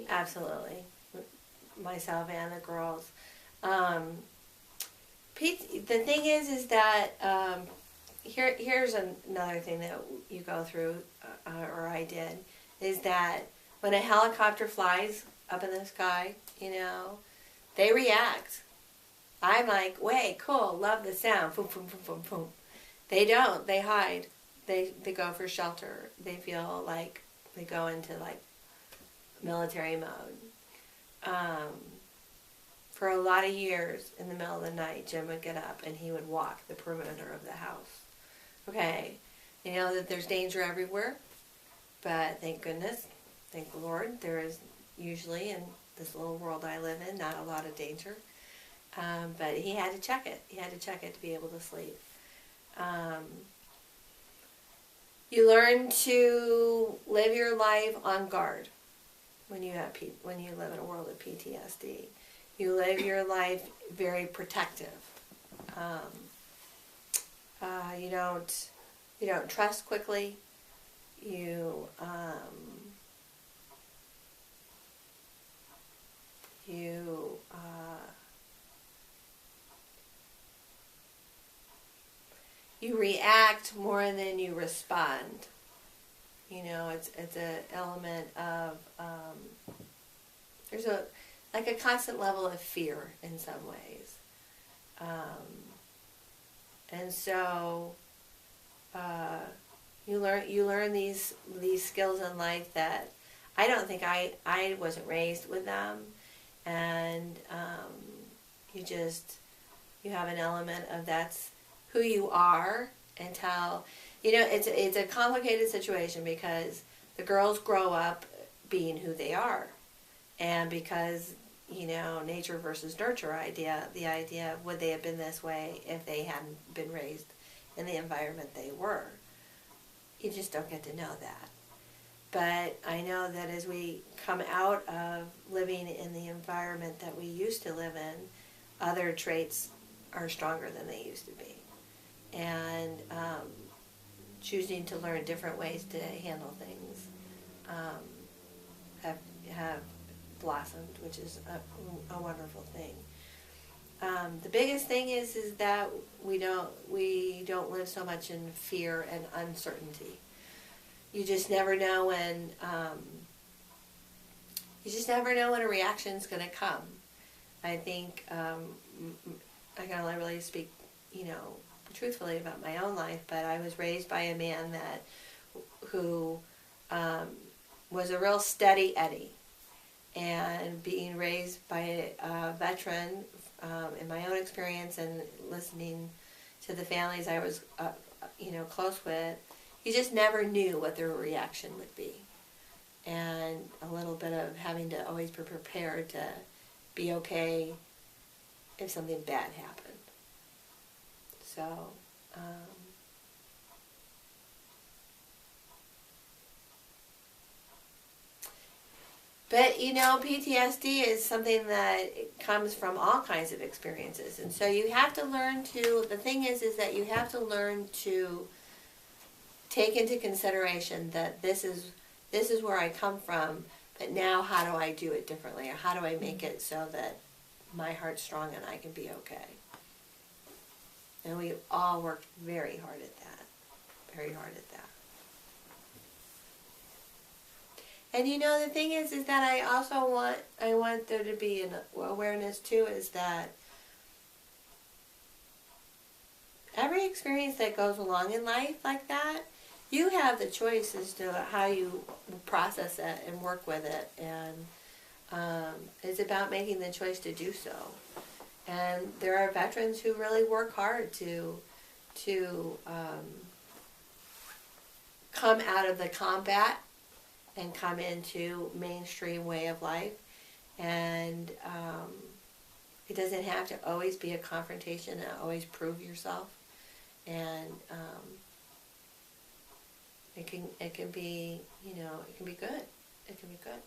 Absolutely. Myself and the girls. Um, the thing is that here's another thing that you go through, or I did, is that when a helicopter flies up in the sky, they react. I'm like, way cool, love the sound, boom, boom, boom, boom, boom. They don't. They hide. They go for shelter. They feel like they go into like military mode. For a lot of years, in the middle of the night, Jim would get up and he would walk the perimeter of the house. Okay, you know that there's danger everywhere, but thank goodness, thank the Lord, there is usually in this little world I live in not a lot of danger. But he had to check it. He had to check it to be able to sleep. You learn to live your life on guard when you live in a world of PTSD. You live your life very protective. You don't trust quickly. You react more than you respond. It's an element of there's a constant level of fear in some ways, and so you learn these skills in life that I don't think I wasn't raised with them, and you have an element of that's who you are until it's a complicated situation because the girls grow up being who they are, and because nature versus nurture the idea of would they have been this way if they hadn't been raised in the environment they were. You just don't get to know that. But I know that as we come out of living in the environment that we used to live in, other traits are stronger than they used to be. And choosing to learn different ways to handle things have blossomed, which is a wonderful thing. The biggest thing is that we don't live so much in fear and uncertainty. You just never know when a reaction's going to come. I think I can only really speak, truthfully about my own life, but I was raised by a man who was a real steady Eddie, and being raised by a veteran, in my own experience and listening to the families I was, close with, you just never knew what their reaction would be, and a little bit of having to always be prepared to be okay if something bad happened. So, but PTSD is something that comes from all kinds of experiences, and so you have to learn to. The thing is that you have to learn to take into consideration that this is where I come from, but now how do I do it differently, or how do I make it so that my heart's strong and I can be okay? And we all worked very hard at that. Very hard at that. And the thing is that I want there to be an awareness too, is that every experience that goes along in life like that, you have the choice as to how you process it and work with it, and it's about making the choice to do so. And there are veterans who really work hard to come out of the combat and come into mainstream way of life. And it doesn't have to always be a confrontation and always prove yourself. And it can be, it can be good. It can be good.